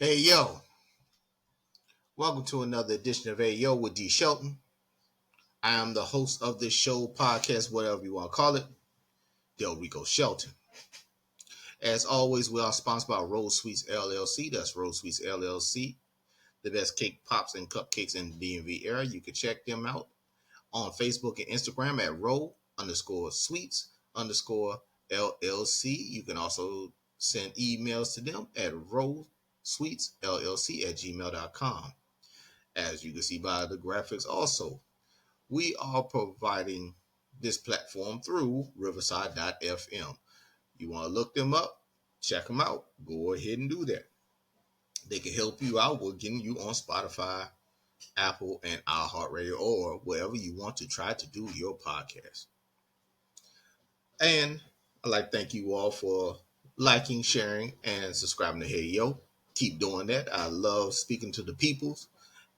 Hey yo, welcome to another edition of Hey Yo with D Shelton. I am the host of this show, podcast, whatever you want to call it, Del Rico Shelton. As always, we are sponsored by Rose Sweets LLC. That's Rose Sweets LLC, the best cake pops and cupcakes in the DMV area. You can check them out on Facebook and Instagram at row_sweets_LLC. You can also send emails to them at rowsweetsllc@gmail.com. As you can see by the graphics also, we are providing this platform through riverside.fm. You want to look them up, check them out, go ahead and do that. They can help you out with getting you on Spotify, Apple, and iHeartRadio, or wherever you want to try to do your podcast. And I'd like to thank you all for liking, sharing, and subscribing to Hey Yo. Keep doing that. I love speaking to the peoples.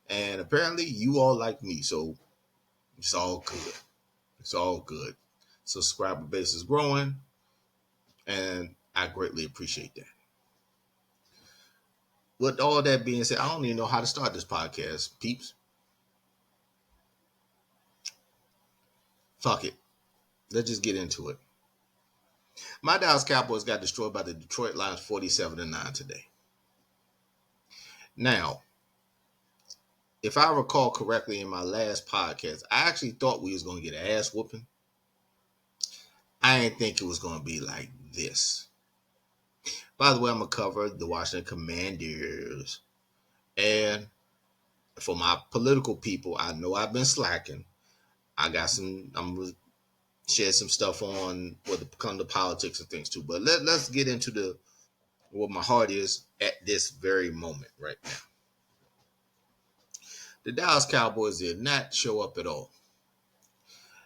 And apparently you all like me, so it's all good. It's all good. Subscriber base is growing, and I greatly appreciate that. With all that being said, I don't even know how to start this podcast, peeps. Fuck it. Let's just get into it. My Dallas Cowboys got destroyed by the Detroit Lions 47-9 today. Now, if I recall correctly in my last podcast, I actually thought we was going to get an ass whooping. I didn't think it was going to be like this. By the way, I'm going to cover the Washington Commanders. And for my political people, I know I've been slacking. I'm going to share some stuff on what it comes to politics and things too. But let's get into what my heart is at this very moment right now. The Dallas Cowboys did not show up at all.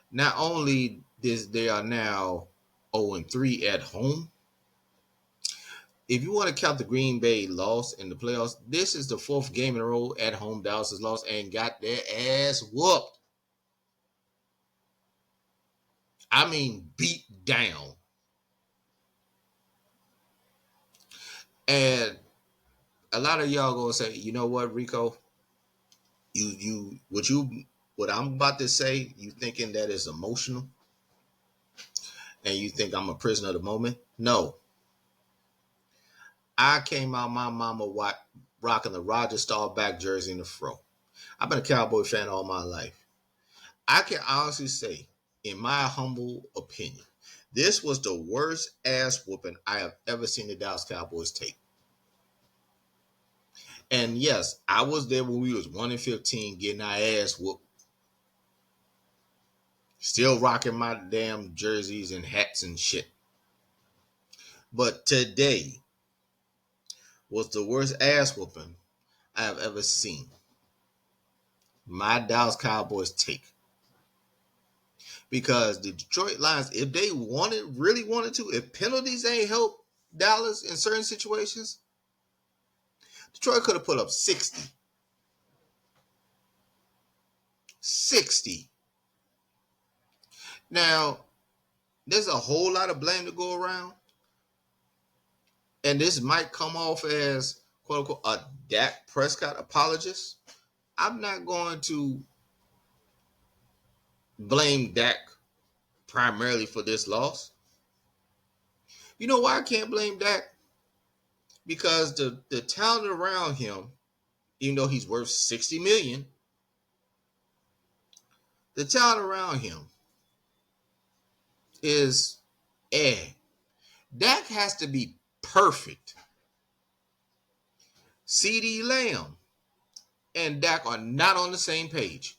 Not only they are now 0-3 at home. If you want to count the Green Bay loss in the playoffs, this is the fourth game in a row at home Dallas has lost and got their ass whooped. I mean, beat down. And a lot of y'all gonna say, you know what, Rico? What I'm about to say, you thinking that is emotional, and you think I'm a prisoner of the moment? No, I came out my mama rocking the Roger Staubach jersey in the fro. I've been a Cowboy fan all my life. I can honestly say, in my humble opinion, this was the worst ass whooping I have ever seen the Dallas Cowboys take. And yes, I was there when we was 1-15 getting our ass whooped. Still rocking my damn jerseys and hats and shit. But today was the worst ass whooping I have ever seen my Dallas Cowboys take. Because the Detroit Lions, if they really wanted to, if penalties ain't help Dallas in certain situations, Detroit could have put up 60. 60. Now, there's a whole lot of blame to go around. And this might come off as, quote unquote, a Dak Prescott apologist. I'm not going to blame Dak primarily for this loss. You know why I can't blame Dak? Because the talent around him, even though he's worth $60 million, the talent around him is Dak has to be perfect. CeeDee Lamb and Dak are not on the same page.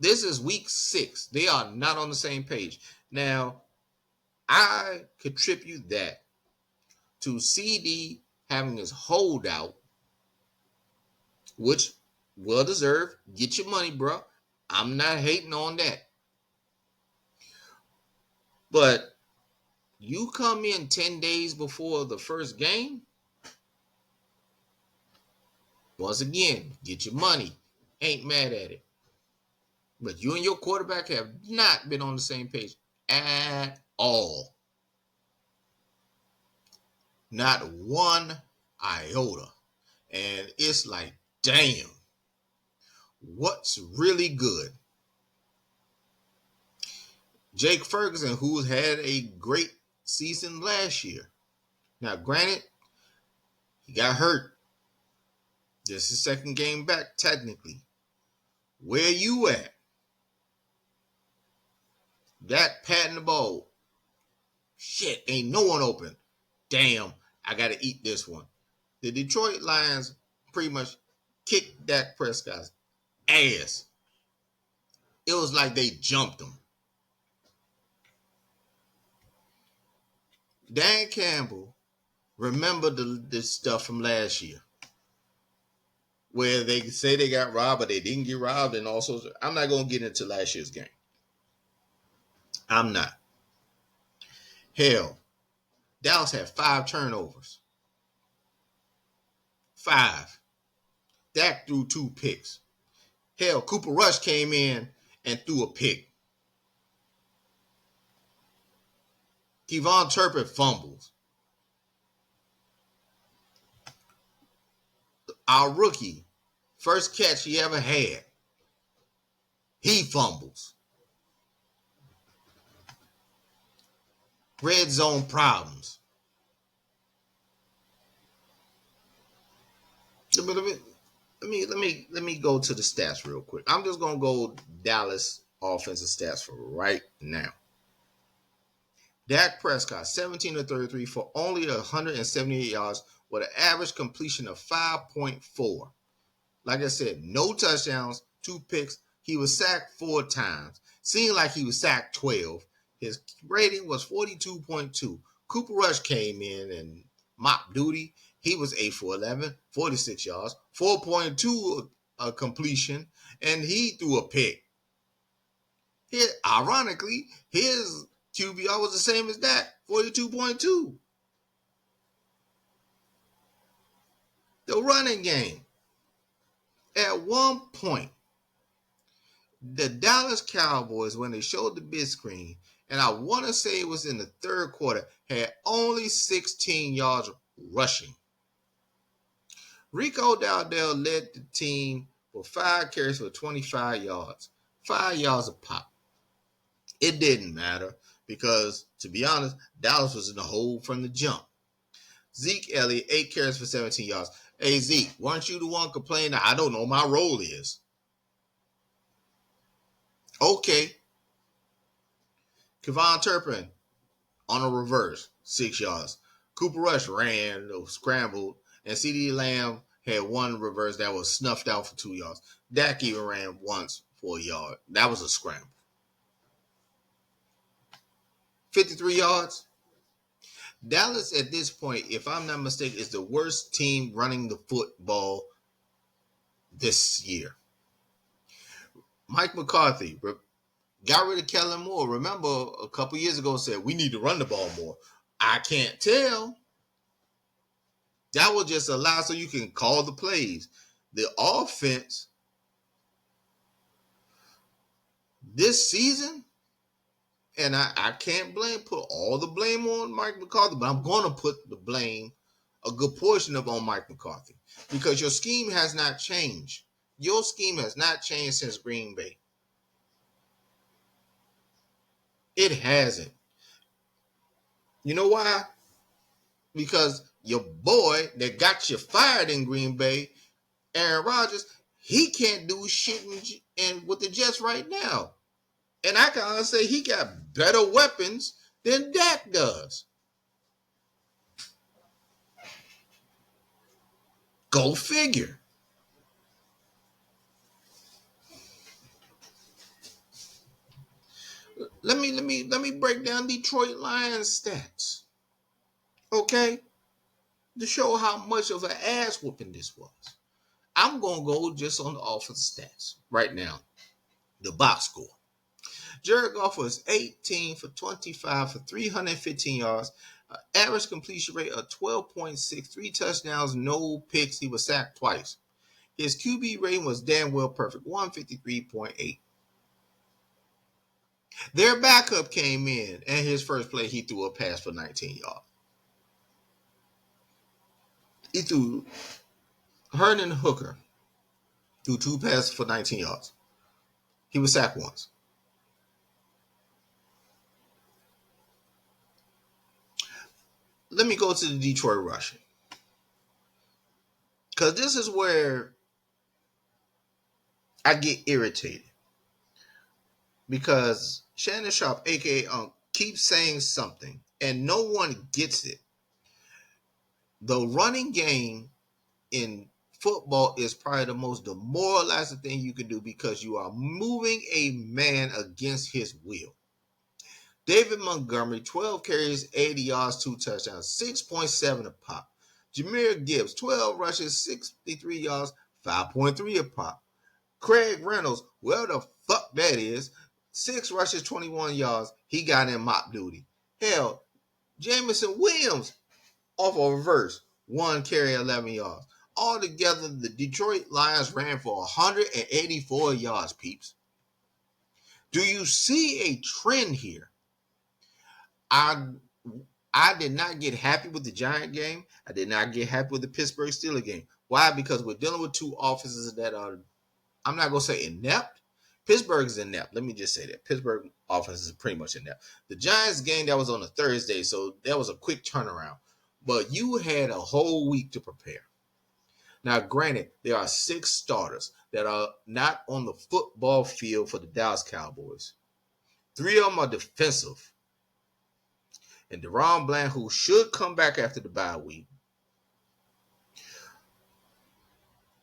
This is week 6. They are not on the same page. Now, I contribute that to CeeDee having his holdout, which well deserved. Get your money, bro. I'm not hating on that. But you come in 10 days before the first game, once again, get your money. Ain't mad at it. But you and your quarterback have not been on the same page at all. Not one iota. And it's like, damn, what's really good? Jake Ferguson, who had a great season last year. Now, granted, he got hurt. This is his second game back, technically. Where you at? Dak patting the ball. Shit, ain't no one open. Damn, I got to eat this one. The Detroit Lions pretty much kicked Dak Prescott's ass. It was like they jumped him. Dan Campbell remembered this stuff from last year, where they say they got robbed, but they didn't get robbed, and also I'm not going to get into last year's game. I'm not. Hell, Dallas had 5 turnovers. 5. Dak threw 2 picks. Hell, Cooper Rush came in and threw a pick. Kevon Turpin fumbles. Our rookie, first catch he ever had, he fumbles. Red zone problems. Let me go to the stats real quick. I'm just gonna go Dallas offensive stats for right now. Dak Prescott, 17 of 33 for only 178 yards with an average completion of 5.4. Like I said, no touchdowns, 2 picks. He was sacked 4 times. Seemed like he was sacked 12. His rating was 42.2. Cooper Rush came in and mopped duty. He was 8 for 11, 46 yards, 4.2 completion, and he threw a pick. Ironically, his QBR was the same as that, 42.2. The running game. At one point, the Dallas Cowboys, when they showed the big screen, and I want to say it was in the third quarter, had only 16 yards rushing. Rico Dowdell led the team with 5 carries for 25 yards, 5 yards a pop. It didn't matter because, to be honest, Dallas was in the hole from the jump. Zeke Elliott, 8 carries for 17 yards. Hey, Zeke, weren't you the one complaining that I don't know my role is? Okay. Kevon Turpin on a reverse, 6 yards. Cooper Rush ran, scrambled, and CeeDee Lamb had 1 reverse that was snuffed out for 2 yards. Dak even ran once for a yard. That was a scramble. 53 yards. Dallas, at this point, if I'm not mistaken, is the worst team running the football this year. Mike McCarthy got rid of Kellen Moore. Remember, a couple years ago said, we need to run the ball more. I can't tell. That will just allow so you can call the plays. The offense this season, and I can't put all the blame on Mike McCarthy, but I'm going to put the blame, a good portion of on Mike McCarthy, because your scheme has not changed. Your scheme has not changed since Green Bay. It hasn't. You know why? Because your boy that got you fired in Green Bay, Aaron Rodgers, he can't do shit with the Jets right now. And I can honestly say he got better weapons than Dak does. Go figure. Let me break down Detroit Lions stats. Okay? To show how much of an ass whooping this was. I'm gonna go just on the offensive stats right now. The box score. Jared Goff was 18 for 25 for 315 yards, average completion rate of 12.6, 3 touchdowns, no picks. He was sacked twice. His QB rating was damn well perfect, 153.8. Their backup came in, and his first play, he threw a pass for 19 yards. He threw Herndon Hooker threw 2 passes for 19 yards. He was sacked once. Let me go to the Detroit rushing. Because this is where I get irritated. Because Shannon Sharp, a.k.a. keeps saying something, and no one gets it. The running game in football is probably the most demoralizing thing you can do because you are moving a man against his will. David Montgomery, 12 carries, 80 yards, 2 touchdowns, 6.7 a pop. Jahmyr Gibbs, 12 rushes, 63 yards, 5.3 a pop. Craig Reynolds, where the fuck that is, 6 rushes, 21 yards. He got in mop duty. Hell, Jamison Williams off a reverse, 1 carry, 11 yards. Altogether, the Detroit Lions ran for 184 yards, peeps. Do you see a trend here? I did not get happy with the Giant game. I did not get happy with the Pittsburgh Steelers game. Why? Because we're dealing with two offenses that are, I'm not going to say inept. Pittsburgh is inept. Let me just say that. Pittsburgh offense is pretty much inept. The Giants game, that was on a Thursday, so that was a quick turnaround. But you had a whole week to prepare. Now, granted, there are 6 starters that are not on the football field for the Dallas Cowboys. 3 of them are defensive. And DaRon Bland, who should come back after the bye week.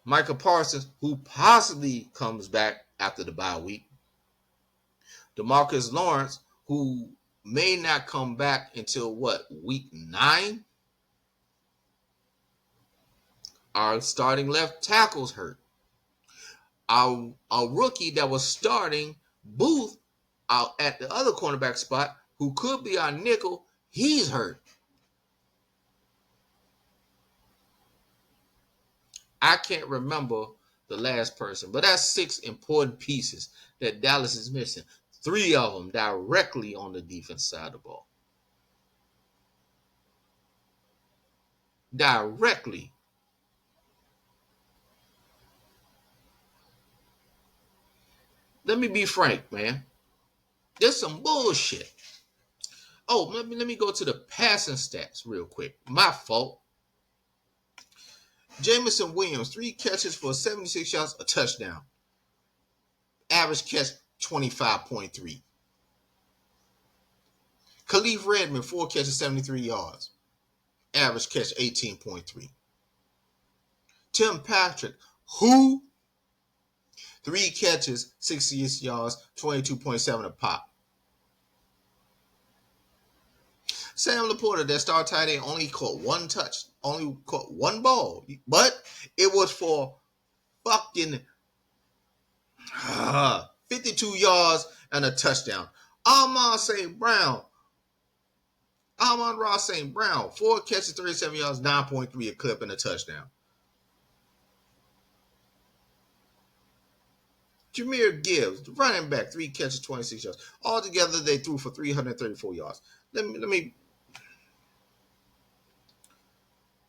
Micah Parsons, who possibly comes back after the bye week. DeMarcus Lawrence, who may not come back until week 9? Our starting left tackle's hurt. Our rookie that was starting, Booth, out at the other cornerback spot, who could be our nickel, he's hurt. I can't remember the last person, but that's 6 important pieces that Dallas is missing. 3 of them directly on the defense side of the ball. Directly. Let me be frank, man. There's some bullshit. Oh, let me go to the passing stats real quick. My fault. Jamison Williams, 3 catches for 76 yards, a touchdown. Average catch 25.3. Khalif Redmond, 4 catches, 73 yards. Average catch 18.3. Tim Patrick, who? 3 catches, 68 yards, 22.7 a pop. Sam Laporta, that star tight end, only caught 1 touch, only caught 1 ball, but it was for fucking 52 yards and a touchdown. Amon-Ra St. Brown, 4 catches, 37 yards, 9.3 a clip and a touchdown. Jahmyr Gibbs, the running back, 3 catches, 26 yards. Altogether, they threw for 334 yards. Let me.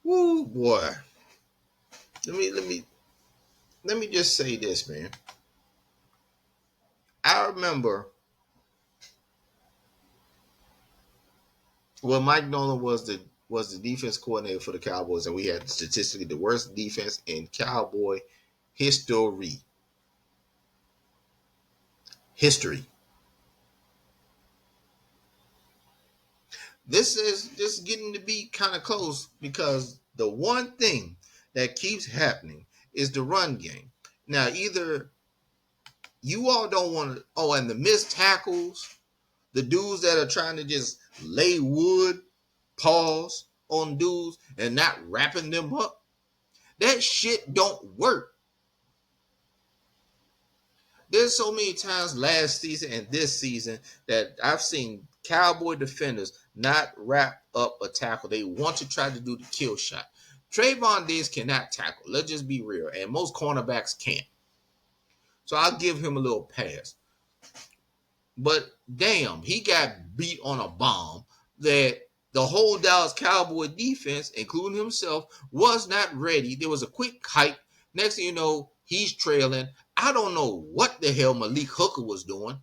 Woo, boy. Let me just say this, man. I remember when Mike Nolan was the defense coordinator for the Cowboys, and we had statistically the worst defense in Cowboy history. This is just getting to be kind of close because the one thing that keeps happening is the run game. Now, either you all don't want to, and the missed tackles, the dudes that are trying to just lay wood, pause on dudes and not wrapping them up, that shit don't work. There's so many times last season and this season that I've seen Cowboy defenders not wrap up a tackle. They want to try to do the kill shot. Trayvon Diggs cannot tackle. Let's just be real. And most cornerbacks can't. So I'll give him a little pass. But damn, he got beat on a bomb that The whole Dallas Cowboy defense, including himself, was not ready. There was a quick hike. Next thing you know, he's trailing. I don't know what the hell Malik Hooker was doing.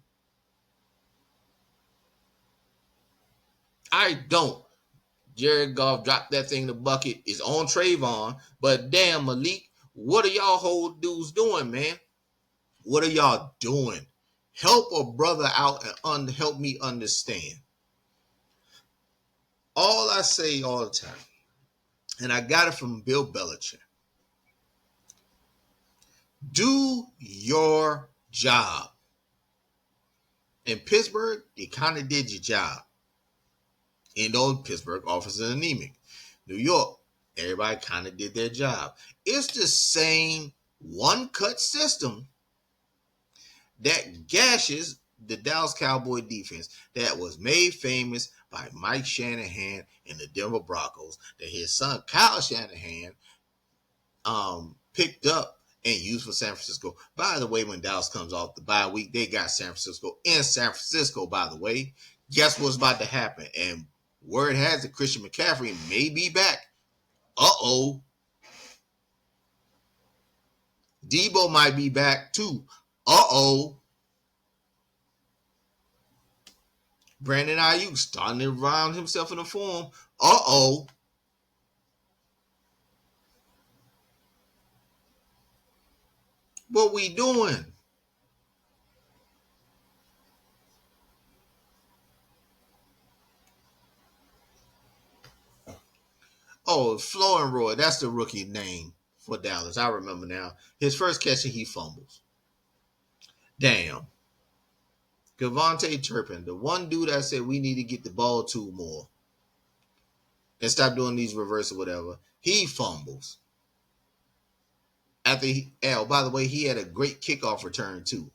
I don't. Jared Goff dropped that thing in the bucket. It's on Trayvon. But damn, Malik, what are y'all whole dudes doing, man? What are y'all doing? Help a brother out and help me understand. All I say all the time, and I got it from Bill Belichick. Do your job. In Pittsburgh, you kind of did your job. In those Pittsburgh offense is anemic. New York, everybody kind of did their job. It's the same one-cut system that gashes the Dallas Cowboy defense that was made famous by Mike Shanahan and the Denver Broncos that his son Kyle Shanahan picked up and used for San Francisco. By the way, when Dallas comes off the bye week, they got San Francisco in San Francisco, by the way. Guess what's about to happen? And word has it, Christian McCaffrey may be back. Uh-oh. Debo might be back too. Uh-oh. Brandon Ayuk starting to round himself in the form. Uh-oh. What we doing? Oh, Florenroy, that's the rookie name for Dallas. I remember now. His first catch, he fumbles. Damn. Devontae Turpin, the one dude I said we need to get the ball to more and stop doing these reverse or whatever, he fumbles. By the way, he had a great kickoff return too.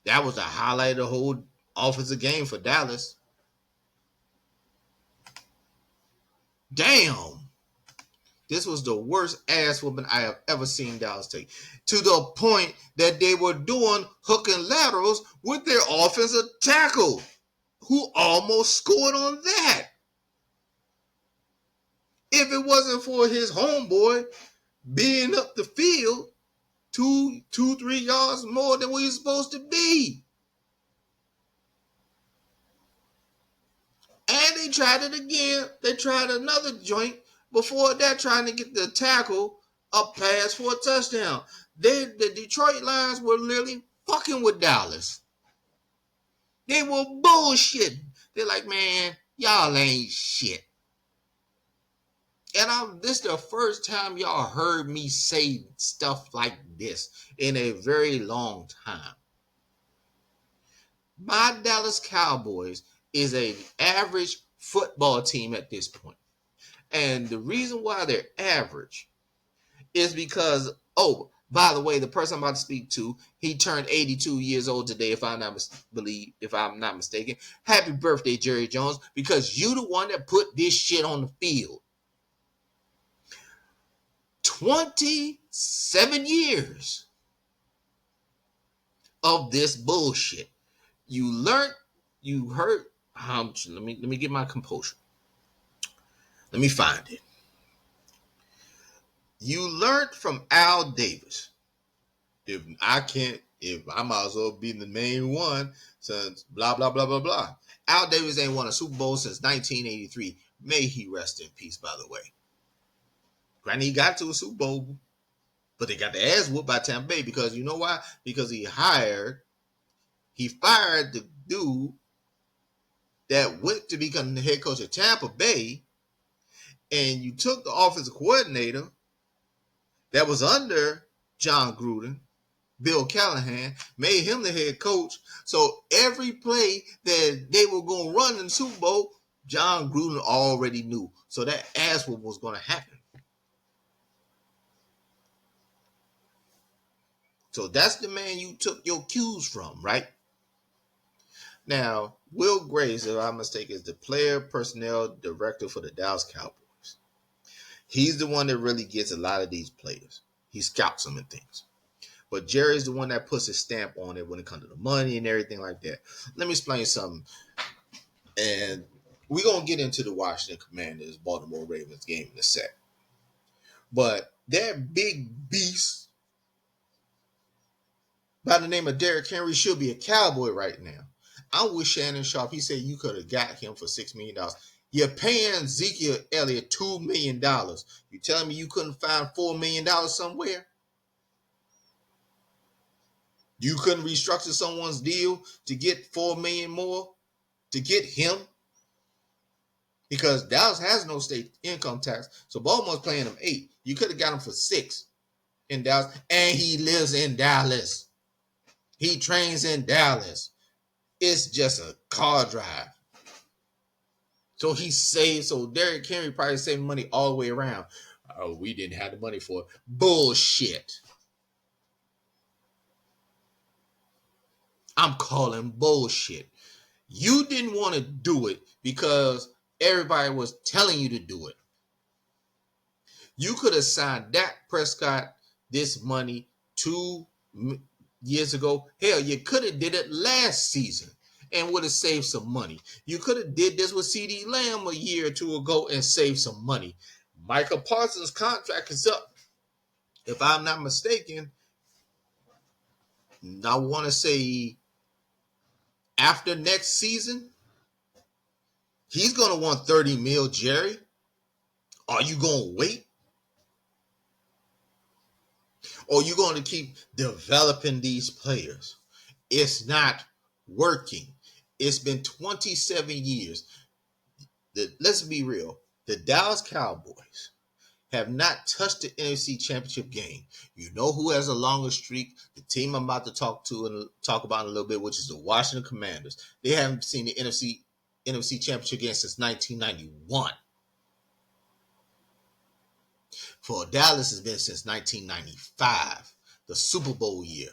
That was the highlight of the whole offensive game for Dallas. Damn. This was the worst ass whooping I have ever seen Dallas take. To the point that they were doing hook and laterals with their offensive tackle, who almost scored on that. If it wasn't for his homeboy being up the field 3 yards more than what he's supposed to be. And they tried it again. They tried another joint before that, trying to get the tackle up pass for a touchdown. The Detroit Lions were literally fucking with Dallas. They were bullshitting. They're like, man, y'all ain't shit. And this is the first time y'all heard me say stuff like this in a very long time. My Dallas Cowboys is an average football team at this point. And the reason why they're average is because, by the way, the person I'm about to speak to, he turned 82 years old today, if I'm not mistaken. Happy birthday, Jerry Jones, because you the one that put this shit on the field. 27 years of this bullshit. You heard. Let me get my composure. Let me find it. You learned from Al Davis. If I might as well be the main one since blah, blah, blah, blah, blah. Al Davis ain't won a Super Bowl since 1983. May he rest in peace, by the way. Granted, he got to a Super Bowl, but they got the ass whooped by Tampa Bay because you know why? Because he fired the dude that went to become the head coach of Tampa Bay, and you took the offensive coordinator that was under John Gruden, Bill Callahan, made him the head coach. So every play that they were going to run in the Super Bowl, John Gruden already knew. So that ass whoop was going to happen. So that's the man you took your cues from, right? Now, Will Graves, if I'm mistaken, is the player personnel director for the Dallas Cowboys. He's the one that really gets a lot of these players. He scouts them and things. But Jerry's the one that puts his stamp on it when it comes to the money and everything like that. Let me explain something. And We're going to get into the Washington Commanders Baltimore Ravens game in a sec. But that big beast by the name of Derrick Henry should be a Cowboy right now. I'm with Shannon Sharp. He said you could have got him for $6 million. You're paying Ezekiel Elliott $2 million. You telling me you couldn't find $4 million somewhere? You couldn't restructure someone's deal to get $4 million more to get him? Because Dallas has no state income tax, so Baltimore's paying him $8 million. You could have got him for $6 million in Dallas, and he lives in Dallas. He trains in Dallas. It's just a car drive. So he saved. So Derrick Henry probably saving money all the way around. Oh, we didn't have the money for it. Bullshit. I'm calling bullshit. You didn't want to do it because everybody was telling you to do it. You could have signed Dak Prescott this money 2 years ago. Hell, you could have did it last season and would have saved some money. You could have did this with CD Lamb a year or two ago and saved some money. Michael Parsons' contract is up. If I'm not mistaken, I want to say after next season, he's going to want $30 million, Jerry. Are you going to wait? Or are you going to keep developing these players? It's not working. It's been 27 years. Let's be real. The Dallas Cowboys have not touched the NFC Championship game. You know who has a longer streak? The team I'm about to talk about in a little bit, which is the Washington Commanders. They haven't seen the NFC Championship game since 1991. For Dallas, it's been since 1995, the Super Bowl year.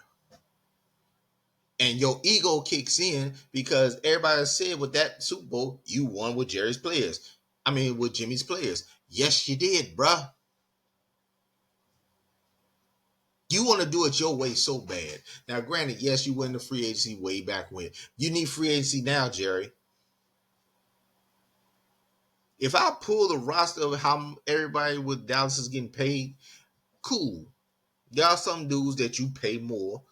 And your ego kicks in because everybody said with that Super Bowl, you won with Jerry's players. With Jimmy's players. Yes, you did, bruh. You want to do it your way so bad. Now, granted, yes, you went to free agency way back when. You need free agency now, Jerry. If I pull the roster of how everybody with Dallas is getting paid, cool. There are some dudes that you pay more.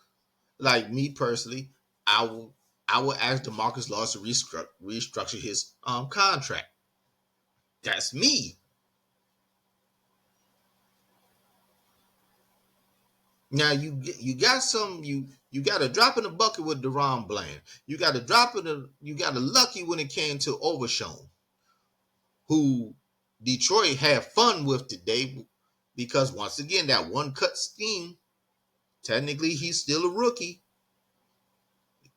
Like me personally, I will ask DeMarcus Lawrence to restructure his contract. That's me. Now you got some you got a drop in the bucket with Deron Bland. You got a lucky when it came to Overshown, who Detroit had fun with today because once again that one cut scheme. Technically, he's still a rookie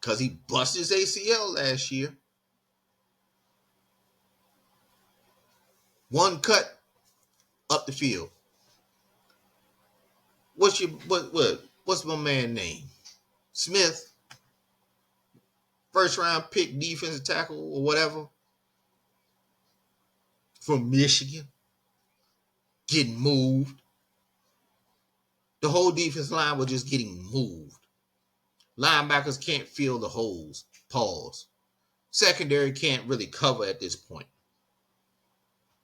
because he busted his ACL last year. One cut up the field. What's my man name? Smith, first round pick, defensive tackle or whatever from Michigan, getting moved. The whole defense line was just getting moved. Linebackers can't fill the holes. Pause. Secondary can't really cover at this point.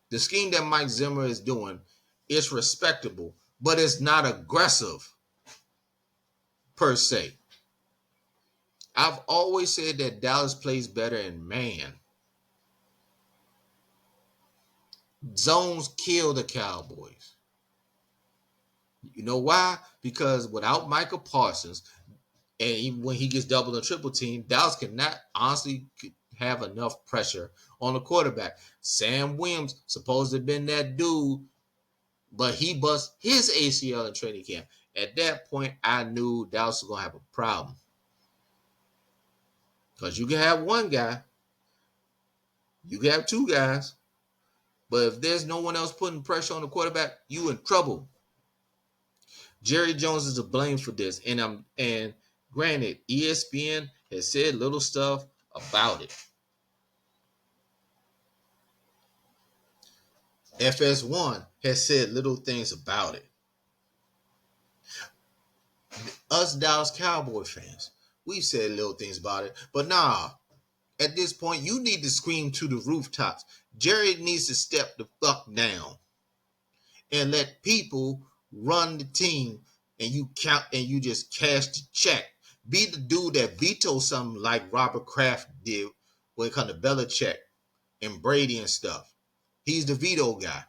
The scheme that Mike Zimmer is doing is respectable, but it's not aggressive per se. I've always said that Dallas plays better in man. Zones kill the Cowboys. You know why? Because without Michael Parsons, and even when he gets double and triple team, Dallas cannot honestly have enough pressure on the quarterback. Sam Williams supposed to have been that dude, but he bust his ACL in training camp. At that point, I knew Dallas was going to have a problem. Because you can have one guy, you can have two guys, but if there's no one else putting pressure on the quarterback, you in trouble. Jerry Jones is to blame for this, and granted, ESPN has said little stuff about it. FS1 has said little things about it. Us Dallas Cowboy fans, we've said little things about it, but nah, At this point, you need to scream to the rooftops. Jerry needs to step the fuck down and let people run the team, and you count and you just cash the check. Be the dude that vetoes something like Robert Kraft did when it comes to Belichick and Brady and stuff. He's the veto guy.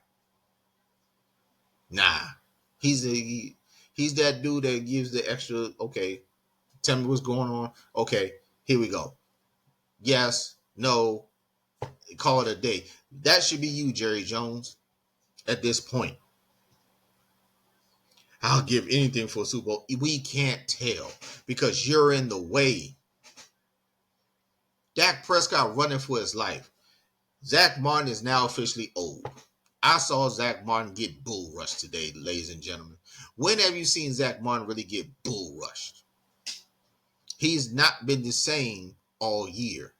Nah, he's that dude that gives the extra. Okay, tell me what's going on. Okay, here we go. Yes, no, call it a day. That should be you, Jerry Jones. At this point, I'll give anything for a Super Bowl. We can't tell because you're in the way. Dak Prescott running for his life. Zach Martin is now officially old. I saw Zach Martin get bull rushed today, ladies and gentlemen. When have you seen Zach Martin really get bull rushed? He's not been the same all year.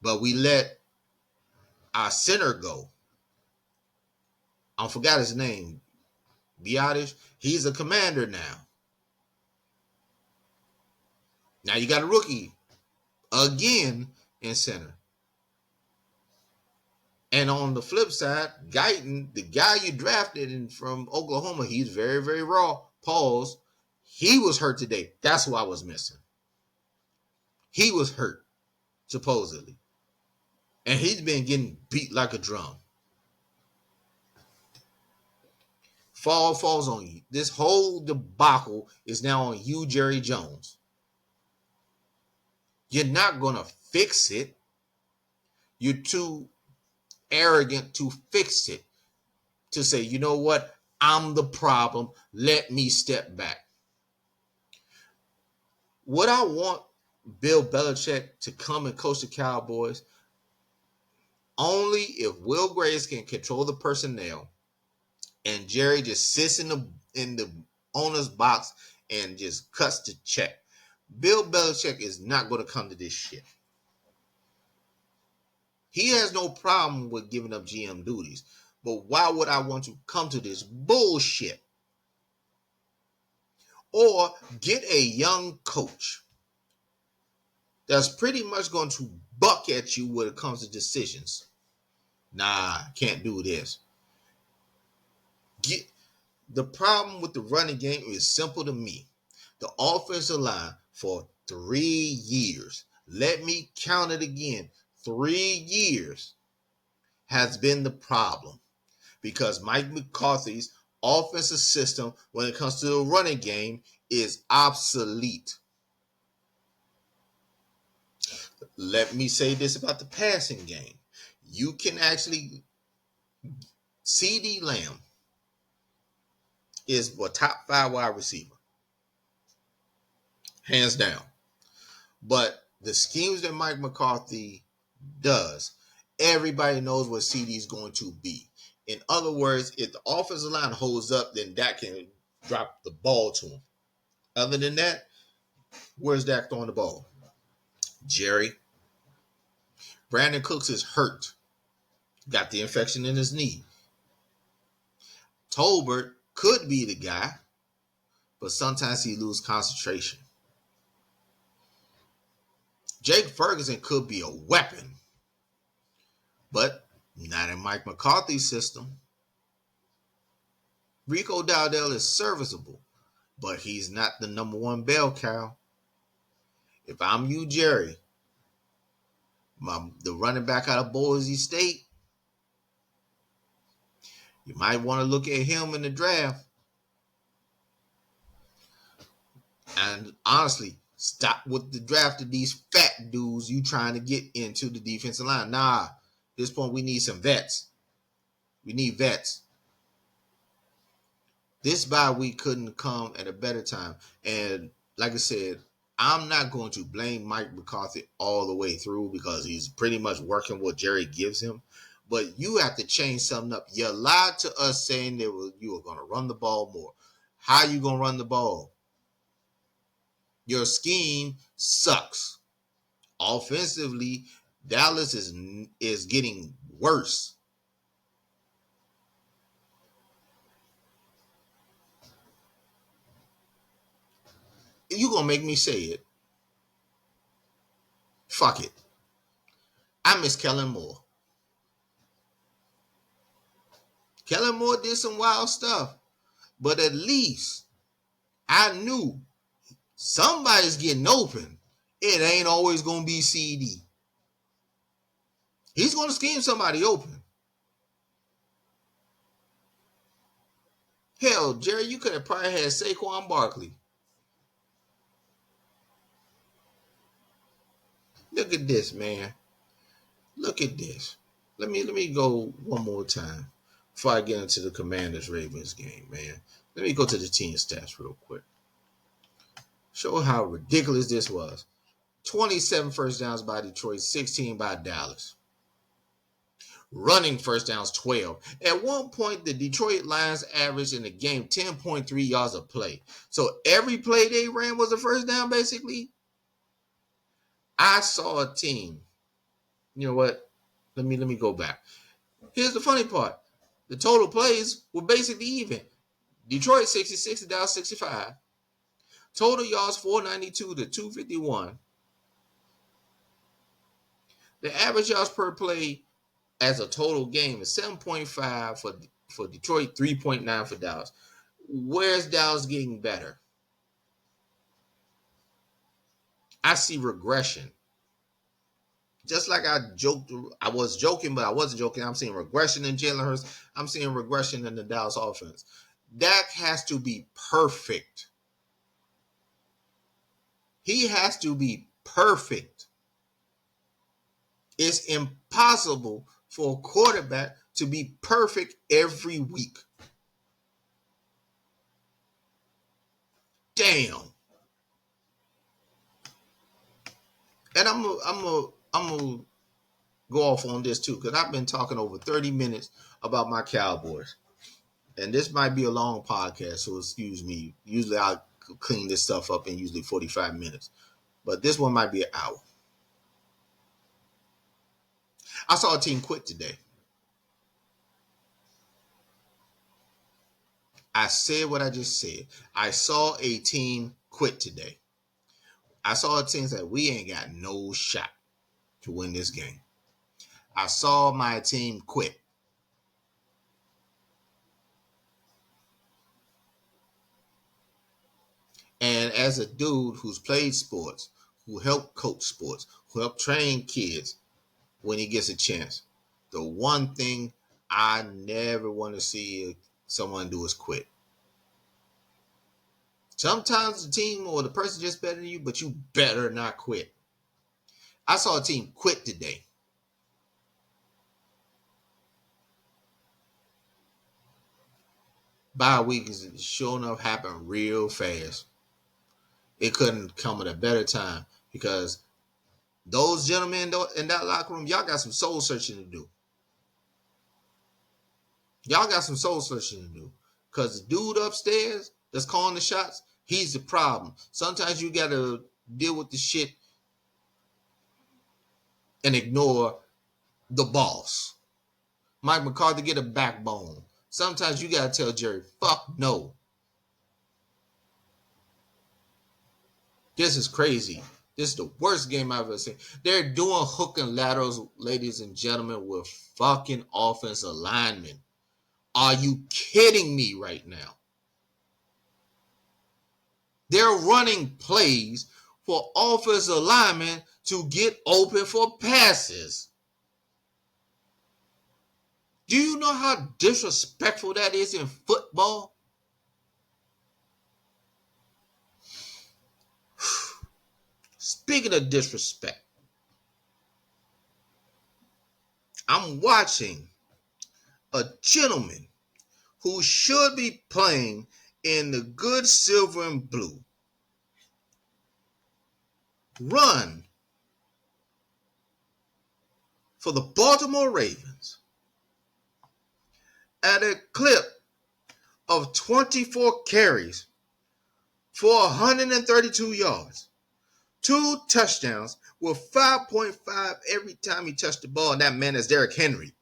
But we let our center go. I forgot his name. Biotish. He's a commander now. Now you got a rookie again in center. And on the flip side, Guyton, the guy you drafted from Oklahoma, he's very, very raw. Pause. He was hurt today. That's who I was missing. He was hurt, supposedly. And he's been getting beat like a drum. Falls on you. This whole debacle is now on you, Jerry Jones. You're not going to fix it. You're too arrogant to fix it. To say, you know what? I'm the problem. Let me step back. Would I want Bill Belichick to come and coach the Cowboys? Only if Will Graves can control the personnel and Jerry just sits in the owner's box and just cuts the check. Bill Belichick is not going to come to this shit. He has no problem with giving up GM duties. But why would I want to come to this bullshit? Or get a young coach that's pretty much going to buck at you when it comes to decisions. Nah, can't do this. The problem with the running game is simple to me. The offensive line for 3 years, let me count it again, 3 years has been the problem because Mike McCarthy's offensive system when it comes to the running game is obsolete. Let me say this about the passing game. You can actually, CeeDee Lamb is a top 5 wide receiver. Hands down. But the schemes that Mike McCarthy does, everybody knows what CeeDee is going to be. In other words, if the offensive line holds up, then Dak can drop the ball to him. Other than that, where's Dak throwing the ball? Jerry. Brandon Cooks is hurt. Got the infection in his knee. Tolbert could be the guy, but sometimes he loses concentration. Jake Ferguson could be a weapon, but not in Mike McCarthy's system. Rico Dowdell is serviceable, but he's not the number 1 bell cow. If I'm you, Jerry, the running back out of Boise State, you might want to look at him in the draft. And honestly, stop with the draft of these fat dudes you trying to get into the defensive line. Nah, at this point we need some vets. We need vets. This bye week couldn't come at a better time. And like I said, I'm not going to blame Mike McCarthy all the way through because he's pretty much working what Jerry gives him. But you have to change something up. You lied to us saying that you were going to run the ball more. How are you going to run the ball? Your scheme sucks. Offensively, Dallas is getting worse. You're going to make me say it. Fuck it. I miss Kellen Moore. Kellen Moore did some wild stuff, but at least I knew somebody's getting open. It ain't always going to be CD. He's going to scheme somebody open. Hell, Jerry, you could have probably had Saquon Barkley. Look at this, man. Look at this. Let me go one more time before I get into the Commanders-Ravens game, man. Let me go to the team stats real quick. Show how ridiculous this was. 27 first downs by Detroit, 16 by Dallas. Running first downs, 12. At one point, the Detroit Lions averaged in the game 10.3 yards a play. So every play they ran was a first down, basically. I saw a team. You know what? Let me go back. Here's the funny part. The total plays were basically even. Detroit 66 to Dallas 65. Total yards 492 to 251. The average yards per play as a total game is 7.5 for Detroit, 3.9 for Dallas. Where's Dallas getting better? I see regression. Just like I was joking, but I wasn't joking. I'm seeing regression in Jalen Hurts. I'm seeing regression in the Dallas offense. Dak has to be perfect. He has to be perfect. It's impossible for a quarterback to be perfect every week. Damn. And I'm gonna go off on this too, because I've been talking over 30 minutes about my Cowboys. And this might be a long podcast, so excuse me. Usually I'll clean this stuff up in usually 45 minutes. But this one might be an hour. I saw a team quit today. I said what I just said. I saw a team quit today. I saw a team say, we ain't got no shot to win this game. I saw my team quit. And as a dude who's played sports, who helped coach sports, who helped train kids when he gets a chance, the one thing I never want to see someone do is quit. Sometimes the team or the person just better than you, but you better not quit. I saw a team quit today. Bye week is sure enough happened real fast. It couldn't come at a better time because those gentlemen in that locker room, y'all got some soul searching to do. Y'all got some soul searching to do. Because the dude upstairs that's calling the shots, he's the problem. Sometimes you got to deal with the shit and ignore the boss. Mike McCarthy, get a backbone. Sometimes you got to tell Jerry, fuck no. This is crazy. This is the worst game I've ever seen. They're doing hook and laterals, ladies and gentlemen, with fucking offensive linemen. Are you kidding me right now? They're running plays for offensive linemen to get open for passes. Do you know how disrespectful that is in football? Speaking of disrespect, I'm watching a gentleman who should be playing in the good silver and blue run for the Baltimore Ravens at a clip of 24 carries for 132 yards, 2 touchdowns with 5.5 every time he touched the ball, and that man is Derrick Henry.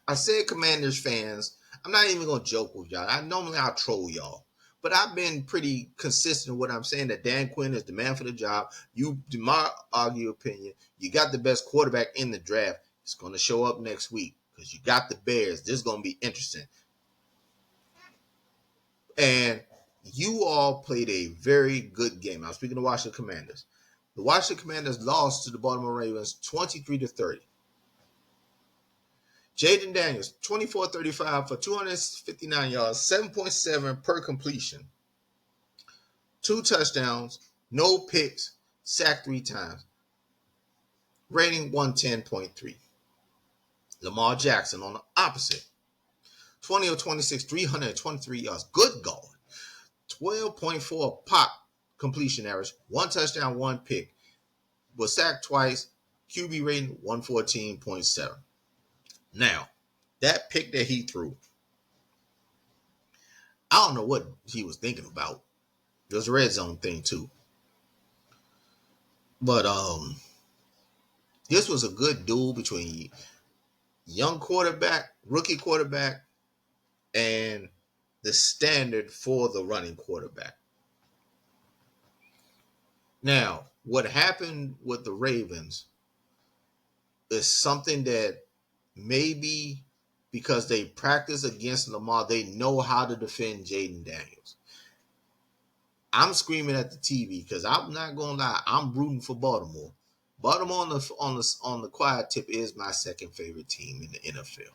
I said, Commanders fans, I'm not even going to joke with y'all. I'll troll y'all. But I've been pretty consistent with what I'm saying, that Dan Quinn is the man for the job. You, my argue opinion, you got the best quarterback in the draft. It's going to show up next week because you got the Bears. This is going to be interesting. And you all played a very good game. I'm speaking of Washington Commanders. The Washington Commanders lost to the Baltimore Ravens 23-30. Jaden Daniels, 24-35 for 259 yards, 7.7 per completion, 2 touchdowns, no picks, sacked 3 times, rating 110.3. Lamar Jackson on the opposite, 20 of 26, 323 yards, good God, 12.4 pop completion average, 1 touchdown, 1 pick, was sacked twice, QB rating 114.7. Now, that pick that he threw, I don't know what he was thinking about. It was a red zone thing too. But this was a good duel between young quarterback, rookie quarterback, and the standard for the running quarterback. Now, what happened with the Ravens is something that maybe because they practice against Lamar, they know how to defend Jaden Daniels. I'm screaming at the TV because I'm not gonna lie, I'm rooting for Baltimore. Baltimore on the quiet tip is my second favorite team in the NFL.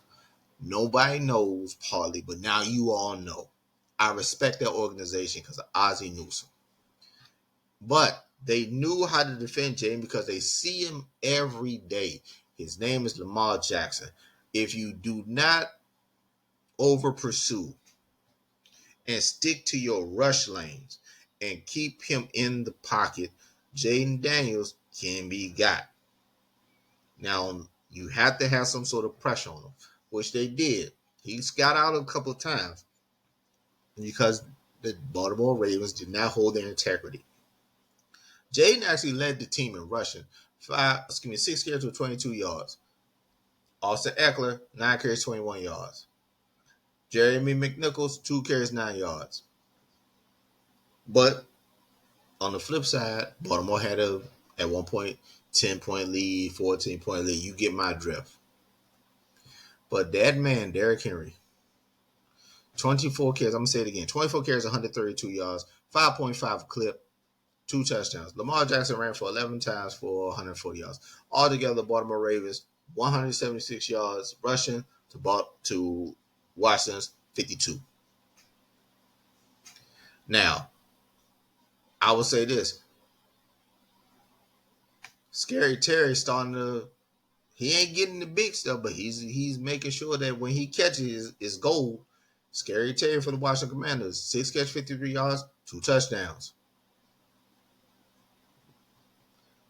Nobody knows partly, but now you all know. I respect their organization because of Ozzie Newsome. But they knew how to defend Jaden because they see him every day. His name is Lamar Jackson. If you do not over pursue and stick to your rush lanes and keep him in the pocket, Jaden Daniels can be got. Now, you have to have some sort of pressure on him, which they did. He's got out a couple of times because the Baltimore Ravens did not hold their integrity. Jaden actually led the team in rushing. 6 carries with 22 yards. Austin Eckler, 9 carries, 21 yards. Jeremy McNichols, 2 carries, 9 yards. But on the flip side, Baltimore had at one point, 10-point lead, 14-point lead. You get my drift. But that man, Derrick Henry, 24 carries. I'm going to say it again. 24 carries, 132 yards, 5.5 clip, 2 touchdowns. Lamar Jackson ran for 11 times for 140 yards. Altogether, the Baltimore Ravens, 176 yards rushing to Washington's 52. Now, I will say this. Scary Terry starting to, he ain't getting the big stuff, but he's making sure that when he catches is gold. Scary Terry for the Washington Commanders, 6 catches, 53 yards, 2 touchdowns.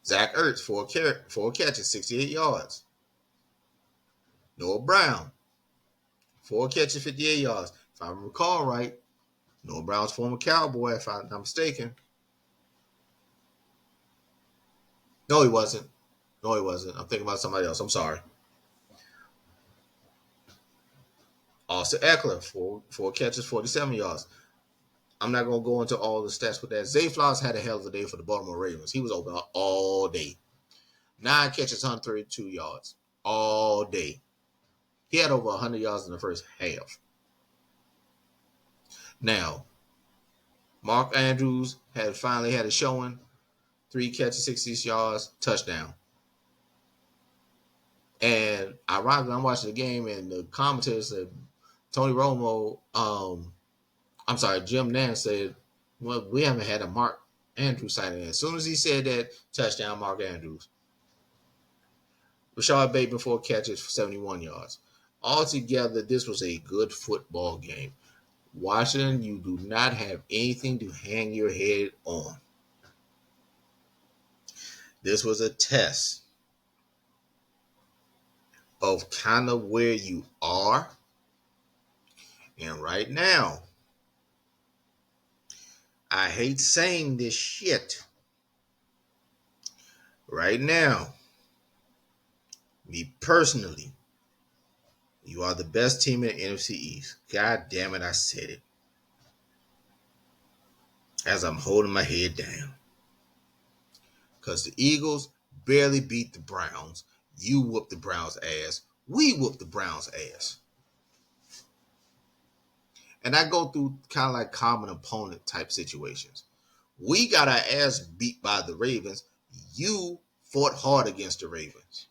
Zach Ertz, 4 catches, 68 yards. Noah Brown, 4 catches, 58 yards. If I recall right, Noah Brown's former Cowboy, if I'm not mistaken. No, he wasn't. I'm thinking about somebody else. I'm sorry. Austin Eckler, 4 catches, 47 yards. I'm not going to go into all the stats with that. Zay Flowers had a hell of a day for the Baltimore Ravens. He was open all day. 9 catches, 132 yards. All day. He had over 100 yards in the first half. Now, Mark Andrews finally had a showing. 3 catches, 66 yards, touchdown. And ironically, I'm watching the game, and the commentator said, Jim Nance said, well, we haven't had a Mark Andrews sighting. As soon as he said that, touchdown, Mark Andrews. Rashad Bateman, 4 catches for 71 yards. Altogether, this was a good football game. Washington, you do not have anything to hang your head on. This was a test of kind of where you are. And right now, I hate saying this shit. Right now, me personally, you are the best team in the NFC East. God damn it, I said it. as I'm holding my head down. Because the Eagles barely beat the Browns. You whooped the Browns' ass. We whooped the Browns' ass. And I go through kind of like common opponent type situations. We got our ass beat by the Ravens. You fought hard against the Ravens.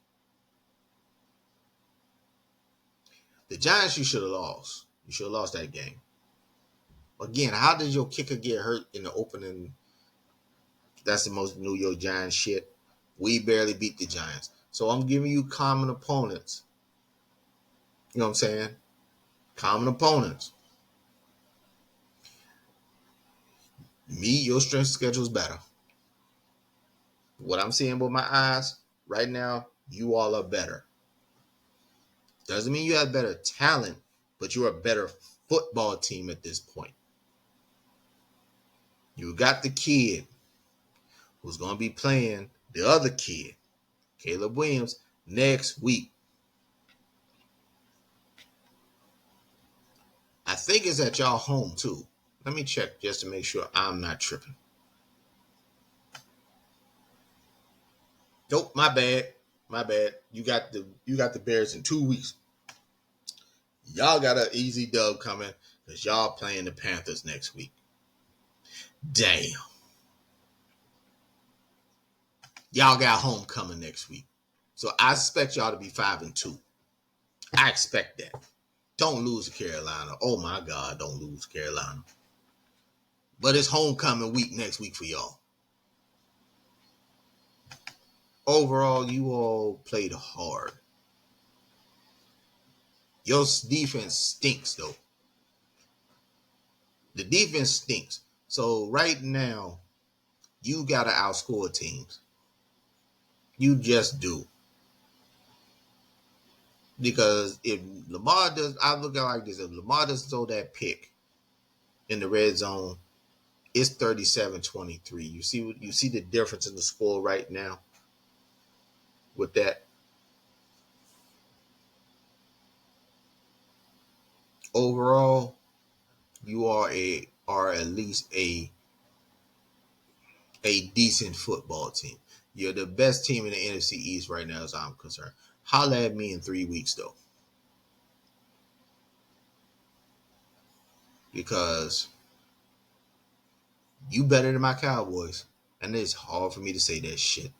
The Giants, you should have lost. You should have lost that game. Again, how did your kicker get hurt in the opening? That's the most New York Giants shit. We barely beat the Giants. So I'm giving you common opponents. You know what I'm saying? Common opponents. Me, your strength schedule is better. What I'm seeing with my eyes right now, you all are better. Doesn't mean you have better talent, but you're a better football team at this point. You got the kid who's going to be playing the other kid, Caleb Williams, next week. I think it's at y'all home too. Let me check just to make sure I'm not tripping. Nope, my bad. My bad. You got the Bears in 2 weeks. Y'all got an easy dub coming because y'all playing the Panthers next week. Damn. Y'all got homecoming next week. So I expect y'all to be 5-2. I expect that. Don't lose to Carolina. Oh my God, don't lose to Carolina. But it's homecoming week next week for y'all. Overall, you all played hard. Your defense stinks, though. The defense stinks. So right now, you got to outscore teams. You just do. Because if Lamar does, I look at it like this. If Lamar doesn't throw that pick in the red zone, it's 37-23. You see the difference in the score right now with that. Overall, you are at least a decent football team. You're the best team in the NFC East right now, as I'm concerned. Holla at me in 3 weeks, though. Because you better than my Cowboys. And it's hard for me to say that shit.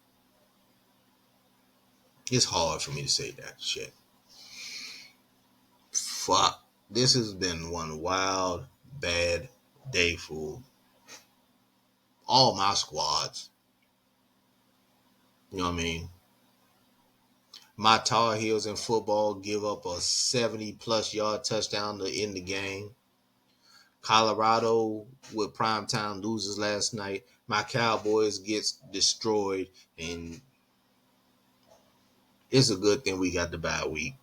It's hard for me to say that shit. Fuck. This has been one wild, bad day for all my squads. You know what I mean? My Tar Heels in football give up a 70-plus yard touchdown to end the game. Colorado with primetime losers last night. My Cowboys gets destroyed, and it's a good thing we got the bye week.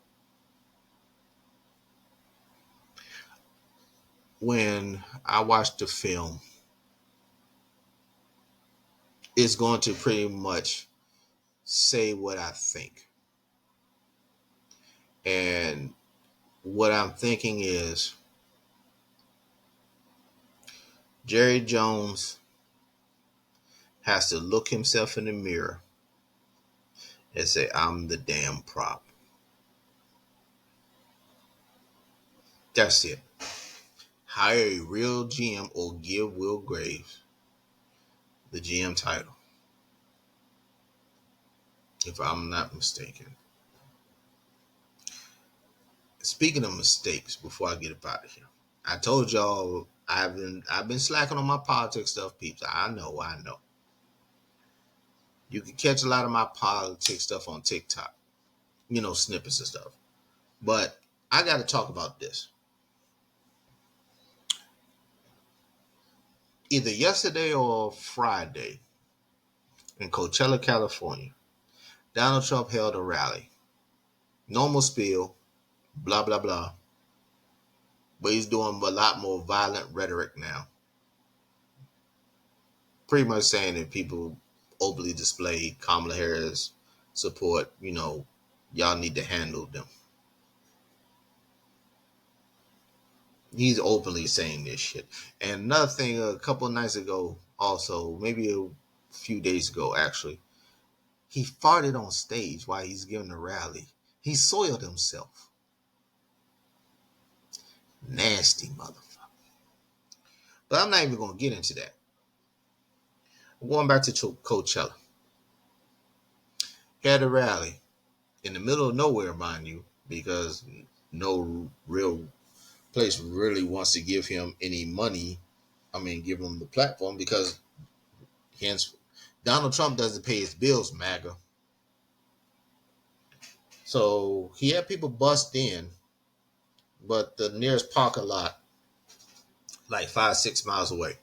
When I watch the film, it's going to pretty much say what I think. And what I'm thinking is Jerry Jones has to look himself in the mirror and say, I'm the damn prop. That's it. Hire a real GM or give Will Graves the GM title, if I'm not mistaken. Speaking of mistakes, before I get up out of here, I told y'all I've been slacking on my politics stuff, peeps. I know. You can catch a lot of my politics stuff on TikTok, snippets and stuff. But I got to talk about this. Either yesterday or Friday in Coachella, California, Donald Trump held a rally. Normal spiel, blah, blah, blah. But he's doing a lot more violent rhetoric now. Pretty much saying that people openly display Kamala Harris support, y'all need to handle them. He's openly saying this shit. And another thing, a couple of nights ago, also, maybe a few days ago, actually, he farted on stage while he's giving a rally. He soiled himself. Nasty motherfucker. But I'm not even going to get into that. I'm going back to Coachella. He had a rally in the middle of nowhere, mind you, because no real place really wants to give him any money. I mean, give him the platform because hence Donald Trump doesn't pay his bills, MAGA. So he had people bust in, but the nearest parking lot, like 5-6 miles away,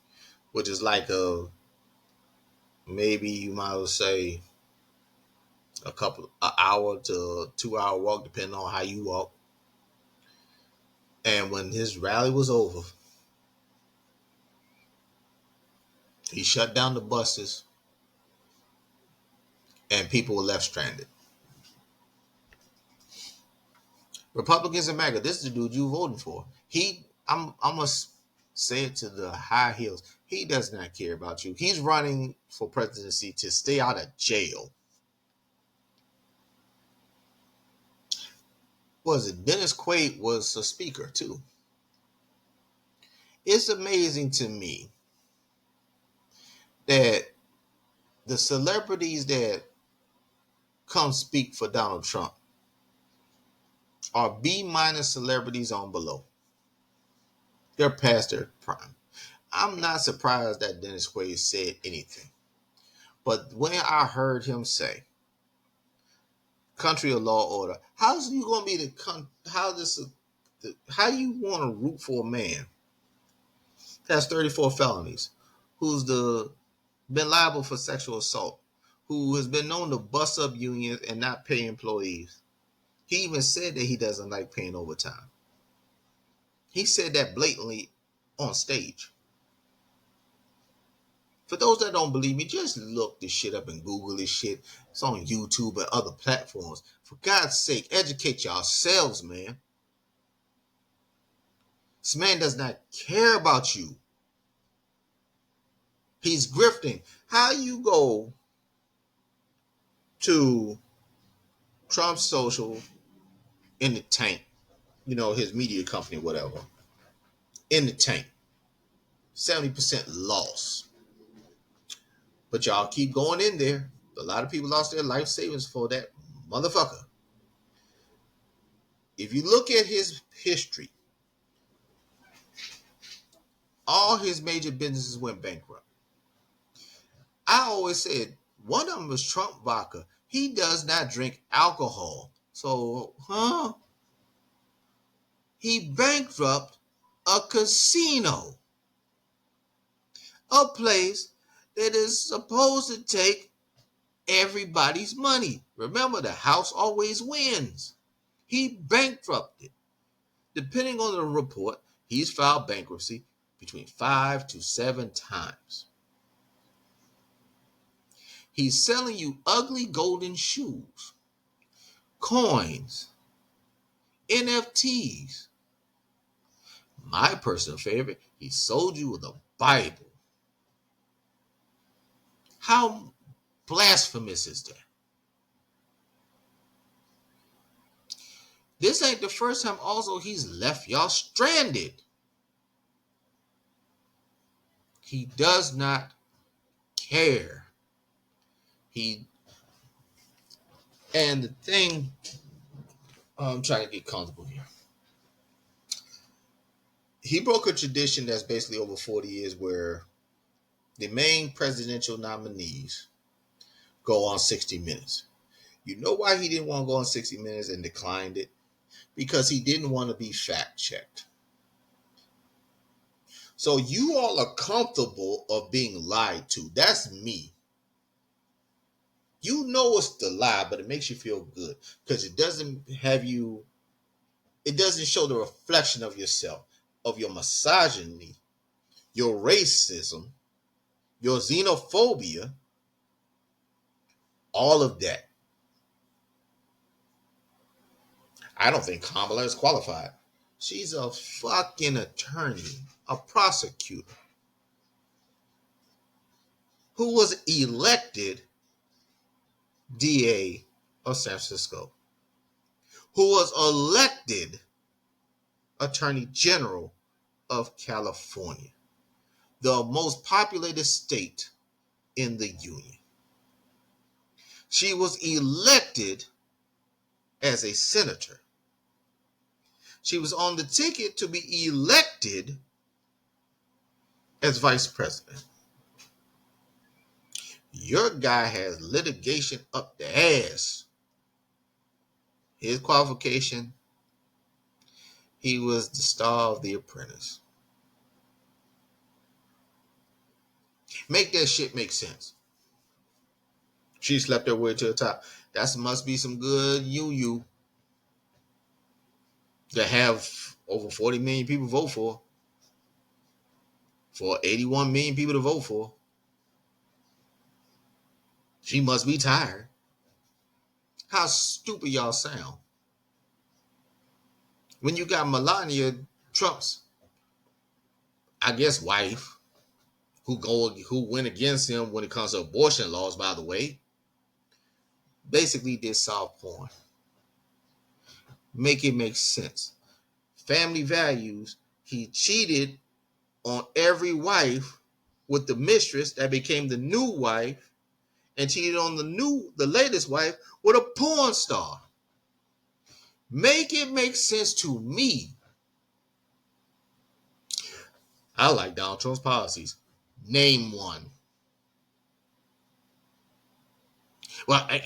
which is like maybe you might as well say an hour to 2 hour walk, depending on how you walk. And when his rally was over, he shut down the buses and people were left stranded. Republicans and MAGA, this is the dude you voting for. I must say it to the high heels. He does not care about you. He's running for presidency to stay out of jail. Was it Dennis Quaid was a speaker too? It's amazing to me that the celebrities that come speak for Donald Trump are B- celebrities on below. They're past their prime. I'm not surprised that Dennis Quaid said anything. But when I heard him say, country of law order, how's you going to be how do you want to root for a man that has 34 felonies, who's been liable for sexual assault, who has been known to bust up unions and not pay employees? He even said that he doesn't like paying overtime. He said that blatantly on stage. For those that don't believe me, just look this shit up and Google this shit. It's on YouTube and other platforms. For God's sake, educate yourselves, man. This man does not care about you. He's grifting. How you go to Trump's social in the tank, his media company, whatever, in the tank, 70% loss. But y'all keep going in there. A lot of people lost their life savings for that motherfucker. If you look at his history, all his major businesses went bankrupt. I always said one of them was Trump vodka. He does not drink alcohol. So, he bankrupt a casino, a place that is supposed to take everybody's money. Remember, the house always wins. He bankrupted. Depending on the report, he's filed bankruptcy between 5 to 7 times. He's selling you ugly golden shoes, coins, NFTs. My personal favorite, he sold you the Bible. How blasphemous is that? This ain't the first time also he's left y'all stranded. He does not care. And the thing, I'm trying to get comfortable here. He broke a tradition that's basically over 40 years where the main presidential nominees go on 60 Minutes. You know why he didn't want to go on 60 Minutes and declined it? Because he didn't want to be fact checked. So you all are comfortable of being lied to. That's me. You know it's the lie, but it makes you feel good because it doesn't show the reflection of yourself, of your misogyny, your racism, your xenophobia, all of that. I don't think Kamala is qualified. She's a fucking attorney, a prosecutor who was elected DA of San Francisco, who was elected Attorney General of California, the most populated state in the Union. She was elected as a senator. She was on the ticket to be elected as vice president. Your guy has litigation up the ass. His qualification, he was the star of The Apprentice. Make that shit make sense. She slept her way to the top. That must be some good you to have over 40 million people vote for 81 million people to vote for. She must be tired. How stupid y'all sound. When you got Melania Trump's, I guess, wife, who went against him when it comes to abortion laws, by the way, basically did soft porn. Make it make sense. Family values. He cheated on every wife with the mistress that became the new wife, and cheated on the latest wife with a porn star. Make it make sense to me. I like Donald Trump's policies. Name one. Well, I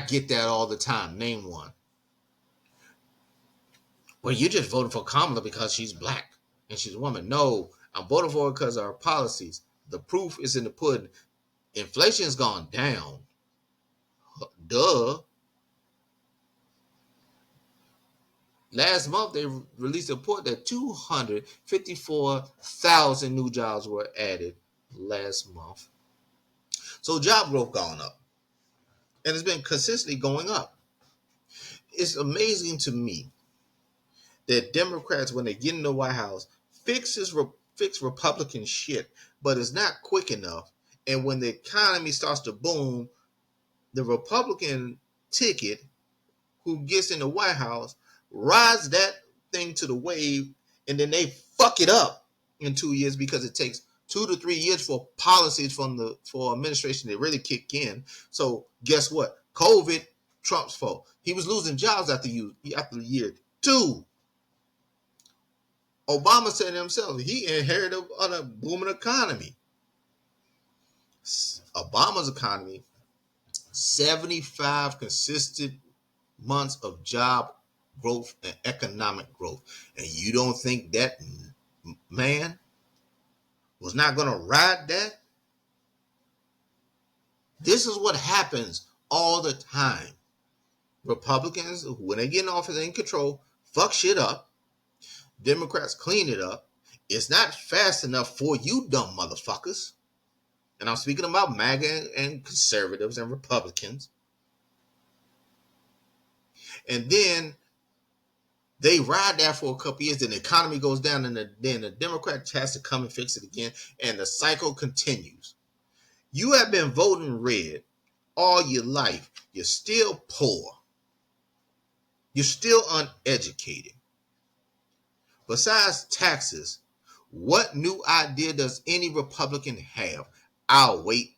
get that all the time. Name one. Well, you just voted for Kamala because she's black and she's a woman. No, I'm voting for her because of her policies. The proof is in the pudding. Inflation's gone down. Duh. Last month, they released a report that 254,000 new jobs were added last month. So job growth gone up. And it's been consistently going up. It's amazing to me that Democrats, when they get in the White House, fix Republican shit, but it's not quick enough. And when the economy starts to boom, the Republican ticket who gets in the White House rides that thing to the wave, and then they fuck it up in 2 years because it takes 2 to 3 years for policies for administration to really kick in. So guess what? COVID, Trump's fault. He was losing jobs after year 2. Obama said himself, he inherited a booming economy. Obama's economy, 75 consistent months of job growth and economic growth. And you don't think that man was not going to ride that? This is what happens all the time. Republicans, when they get in office and in control, fuck shit up. Democrats clean it up. It's not fast enough for you dumb motherfuckers. And I'm speaking about MAGA and conservatives and Republicans. And then they ride that for a couple years, then the economy goes down, and then the Democrat has to come and fix it again, and the cycle continues. You have been voting red all your life. You're still poor. You're still uneducated. Besides taxes, what new idea does any Republican have? I'll wait.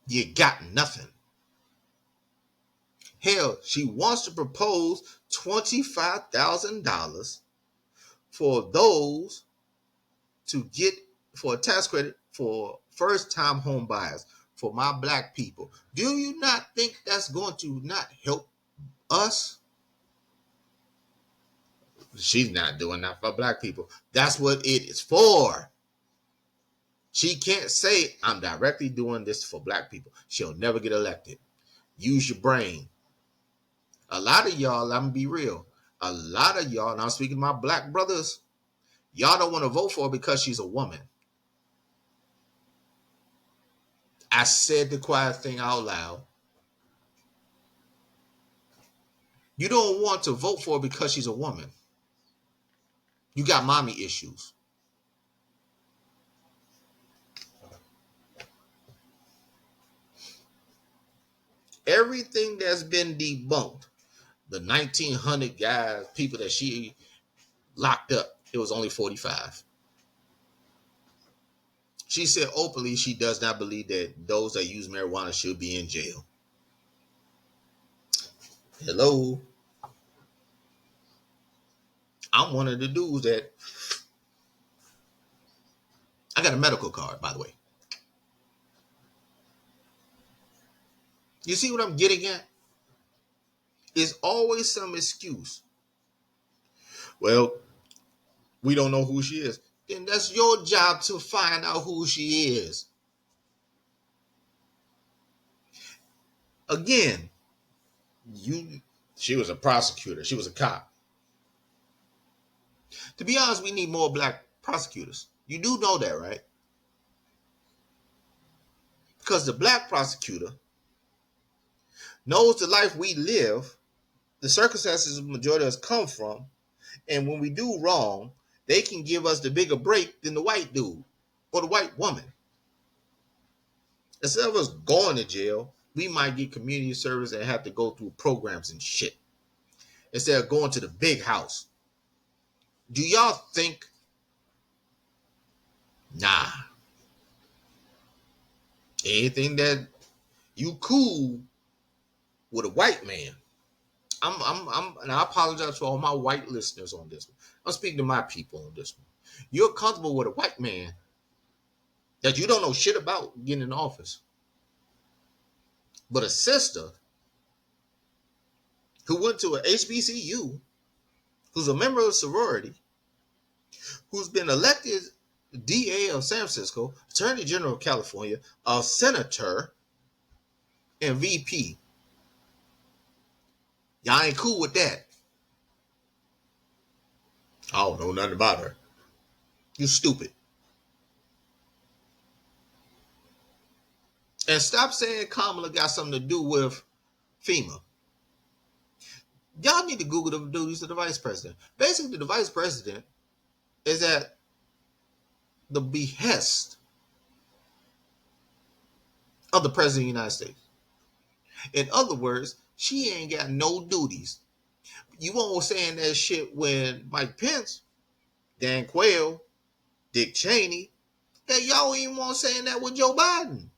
You got nothing. Hell, she wants to propose $25,000 for those to get for a tax credit for first-time home buyers, for my black people. Do you not think that's going to not help us? She's not doing that for black people. That's what it is for. She can't say, I'm directly doing this for black people. She'll never get elected. Use your brain. A lot of y'all, I'm going to be real. A lot of y'all, and I'm speaking to my black brothers, y'all don't want to vote for her because she's a woman. I said the quiet thing out loud. You don't want to vote for her because she's a woman. You got mommy issues. Everything that's been debunked, the 1900 guys, people that she locked up, it was only 45. She said openly she does not believe that those that use marijuana should be in jail. Hello. I'm one of the dudes that I got a medical card, by the way. You see what I'm getting at? It's always some excuse. Well, we don't know who she is. Then that's your job to find out who she is. Again, she was a prosecutor. She was a cop. To be honest, we need more black prosecutors. You do know that, right? Because the black prosecutor knows the life we live, the circumstances the majority of us come from, and when we do wrong, they can give us the bigger break than the white dude or the white woman. Instead of us going to jail, we might get community service and have to go through programs and shit. Instead of going to the big house. Do y'all think? Nah. Anything that you cool with a white man. And I apologize to all my white listeners on this one. I'm speaking to my people on this one. You're comfortable with a white man that you don't know shit about getting in office. But a sister who went to a HBCU, who's a member of a sorority, who's been elected DA of San Francisco, Attorney General of California, a senator, and VP. Y'all ain't cool with that. I don't know nothing about her. You stupid. And stop saying Kamala got something to do with FEMA. Y'all need to Google the duties of the vice president. Basically, the vice president is at the behest of the president of the United States. In other words, she ain't got no duties. You won't saying that shit when Mike Pence, Dan Quayle, Dick Cheney, and y'all ain't want saying that with Joe Biden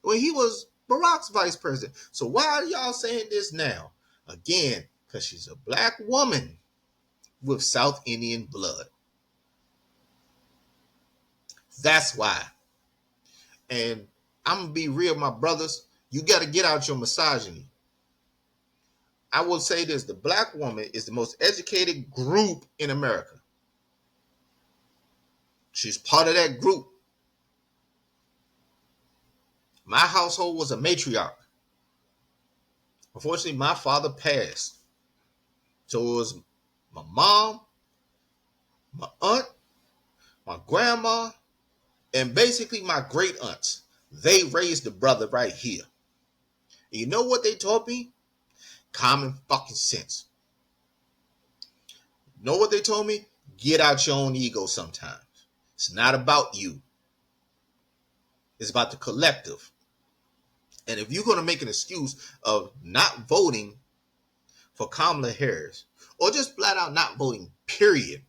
when he was Barack's vice president. So why are y'all saying this now? Again, because she's a black woman with South Indian blood. That's why. And I'm going to be real, my brothers. You got to get out your misogyny. I will say this. The black woman is the most educated group in America. She's part of that group. My household was a matriarch. Unfortunately, my father passed. So it was my mom, my aunt, my grandma, and basically my great aunts. They raised the brother right here. And you know what they taught me? Common fucking sense. You know what they told me? Get out your own ego sometimes. It's not about you. It's about the collective. And if you're going to make an excuse of not voting for Kamala Harris, or just flat out not voting, period,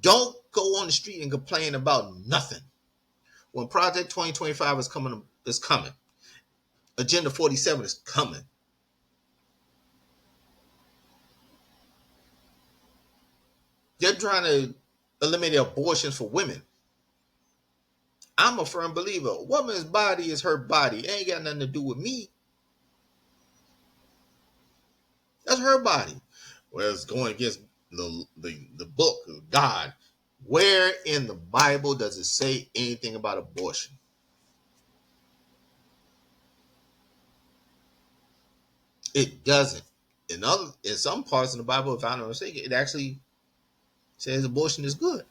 don't go on the street and complain about nothing. When Project 2025 is coming. Agenda 47 is coming. They're trying to eliminate abortions for women. I'm a firm believer. A woman's body is her body. It ain't got nothing to do with me. That's her body. Well, it's going against the book of God. Where in the Bible does it say anything about abortion? It doesn't. In some parts in the Bible, if I'm not mistaken, it actually says abortion is good.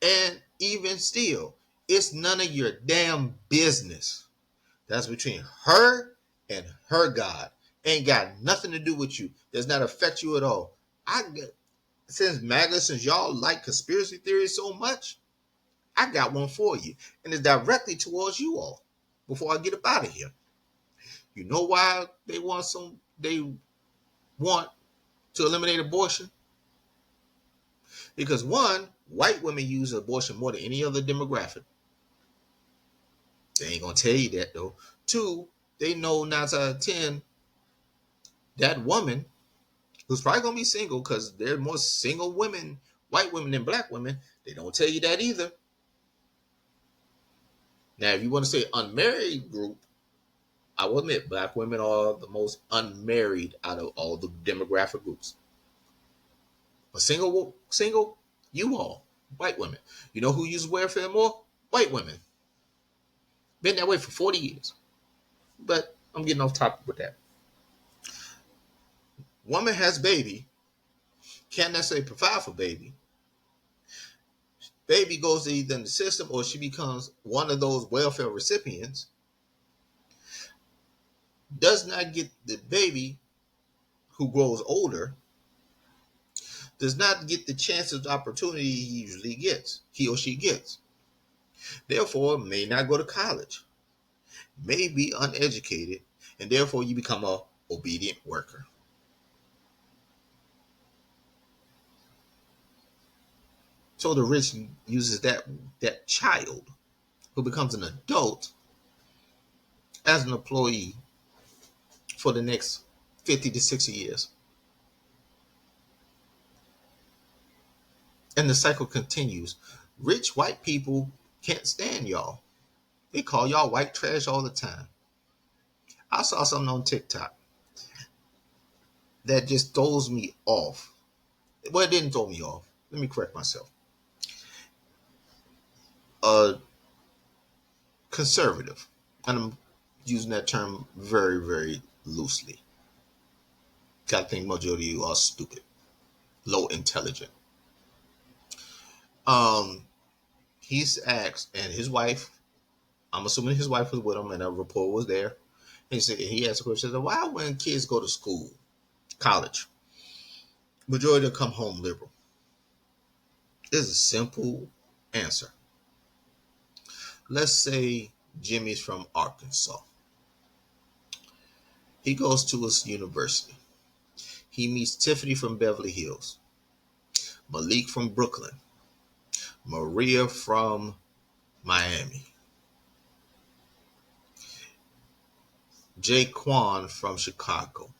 And even still, it's none of your damn business. That's between her and her God. Ain't got nothing to do with you. Does not affect you at all. I get, since y'all like conspiracy theories so much, I got one for you, and it's directly towards you all. Before I get up out of here, you know why they want some? They want to eliminate abortion because one, white women use abortion more than any other demographic. They ain't gonna tell you that though. Two, they know 9 out of 10 that woman who's probably gonna be single because there are more single women, white women than black women. They don't tell you that either. Now, if you want to say unmarried group, I will admit black women are the most unmarried out of all the demographic groups. But single, you all, white women. You know who uses welfare more? White women. Been that way for 40 years. But I'm getting off topic with that. Woman has baby, can't necessarily provide for baby. Baby goes to either in the system or she becomes one of those welfare recipients. Does not get the baby who grows older, does not get the chances opportunity he or she gets. Therefore, may not go to college, may be uneducated, and therefore you become a obedient worker. So the rich uses that child who becomes an adult as an employee for the next 50 to 60 years. And the cycle continues. Rich white people can't stand y'all. They call y'all white trash all the time. I saw something on TikTok that just throws me off. Well, it didn't throw me off. Let me correct myself. A conservative, and I'm using that term very, very loosely. I think majority of you are stupid, low intelligent. Um, he's asked, and his wife, I'm assuming his wife was with him, and a report was there. He asked a question, why when kids go to school, college, majority of them come home liberal? There's a simple answer. Let's say Jimmy's from Arkansas. He goes to his university. He meets Tiffany from Beverly Hills, Malik from Brooklyn, Maria from Miami, Jaquan from Chicago,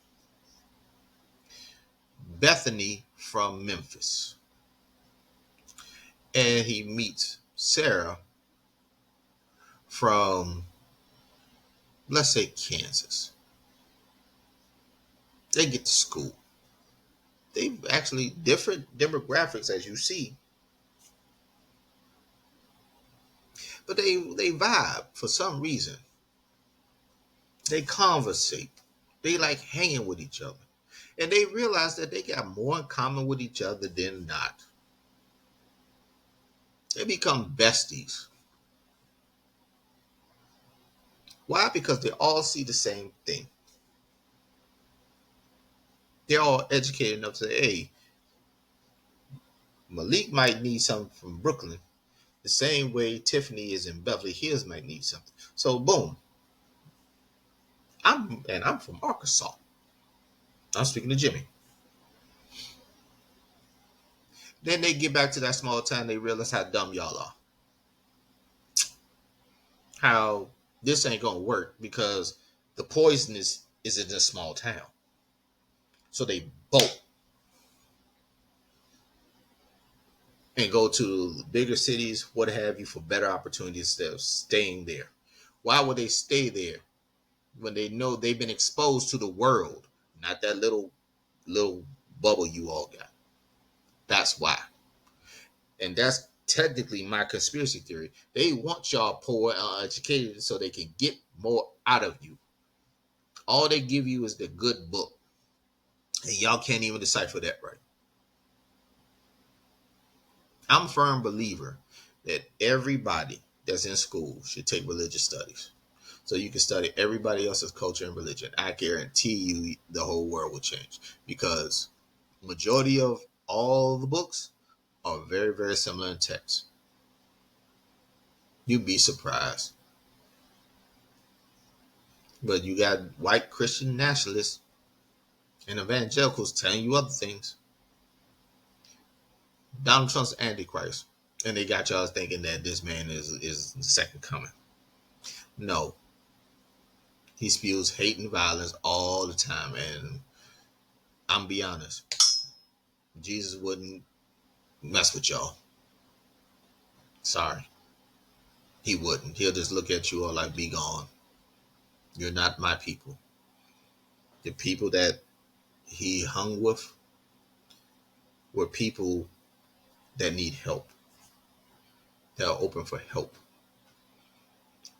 Bethany from Memphis, and he meets Sarah from, let's say, Kansas. They get to school. They actually different demographics as you see, but they vibe for some reason. They conversate. They like hanging with each other, and they realize that they got more in common with each other than not. They become besties. Why? Because they all see the same thing. They're all educated enough to say, hey, Malik might need something from Brooklyn the same way Tiffany is in Beverly Hills might need something. So boom. I'm from Arkansas. I'm speaking to Jimmy. Then they get back to that small town, they realize how dumb y'all are. How this ain't gonna work because the poison is in this small town. So they bolt and go to bigger cities, what have you, for better opportunities instead of staying there. Why would they stay there when they know they've been exposed to the world, not that little bubble you all got? That's why. And that's technically my conspiracy theory. They want y'all poor and uneducated so they can get more out of you. All they give you is the good book. And y'all can't even decipher that right. I'm a firm believer that everybody that's in school should take religious studies So you can study everybody else's culture and religion. I guarantee you the whole world will change, because majority of all the books are very, very similar in text. You'd be surprised. But you got white Christian nationalists and evangelicals telling you other things. Donald Trump's Antichrist. And they got y'all thinking that this man is the second coming. No. He spews hate and violence all the time. And I'm be honest, Jesus wouldn't mess with y'all. Sorry. He wouldn't. He'll just look at you all like, be gone. You're not my people. The people that he hung with were people that need help. That are open for help.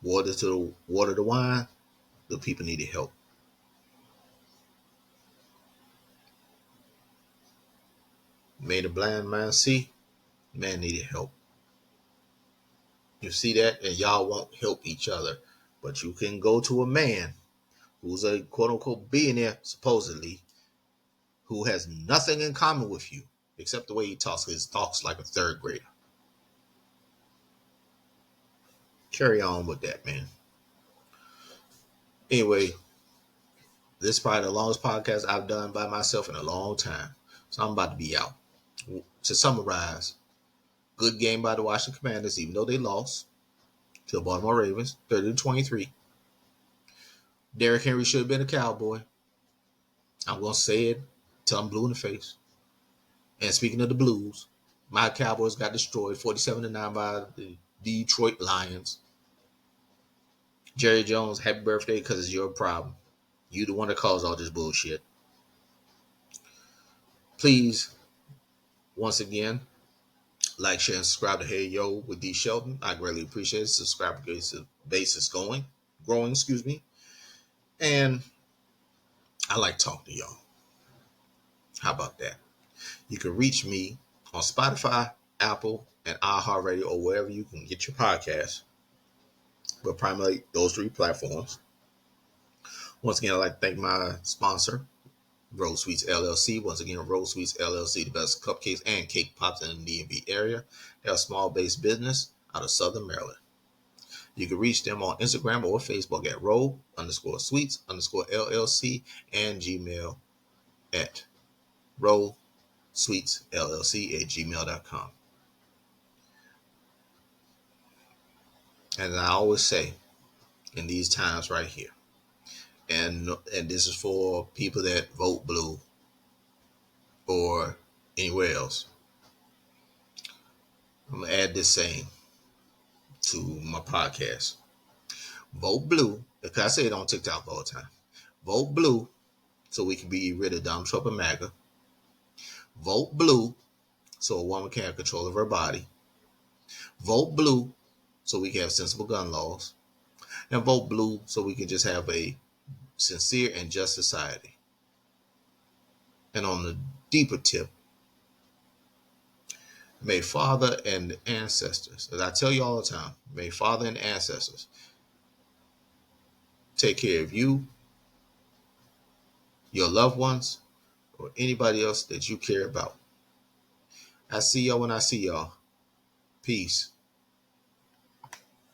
Water to wine, the people needed help. Made a blind man see, man needed help. You see that? And y'all won't help each other. But you can go to a man who's a quote unquote billionaire, supposedly, who has nothing in common with you except the way he talks. He talks like a third grader. Carry on with that, man. Anyway, this is probably the longest podcast I've done by myself in a long time. So I'm about to be out. To summarize, good game by the Washington Commanders, even though they lost to the Baltimore Ravens, 30-23. Derrick Henry should have been a Cowboy. I'm going to say it till I'm blue in the face. And speaking of the Blues, my Cowboys got destroyed 47-9 by the Detroit Lions. Jerry Jones, happy birthday, because it's your problem. You the one that caused all this bullshit. Please, once again, like, share, and subscribe to Hey Yo with D. Shelton. I greatly appreciate it. Subscriber base is growing, and I like talking to y'all. How about that? You can reach me on Spotify, Apple, and iHeartRadio, or wherever you can get your podcasts, but primarily those three platforms. Once again, I'd like to thank my sponsor, Rose Sweets LLC. Once again, Rose Sweets LLC, the best cupcakes and cake pops in the DMV area. They're a small-based business out of Southern Maryland. You can reach them on Instagram or Facebook at roll_sweets_LLC and Gmail at rollsweetsllc@gmail.com. And I always say, in these times right here, and this is for people that vote blue or anywhere else, I'm going to add this saying to my podcast. Vote blue, because I say it on TikTok all the time. Vote blue so we can be rid of Donald Trump and MAGA. Vote blue so a woman can have control of her body. Vote blue so we can have sensible gun laws. And vote blue so we can just have a sincere and just society. And on the deeper tip, may Father and ancestors, as I tell you all the time, may Father and ancestors take care of you, your loved ones, or anybody else that you care about. I see y'all when I see y'all. Peace.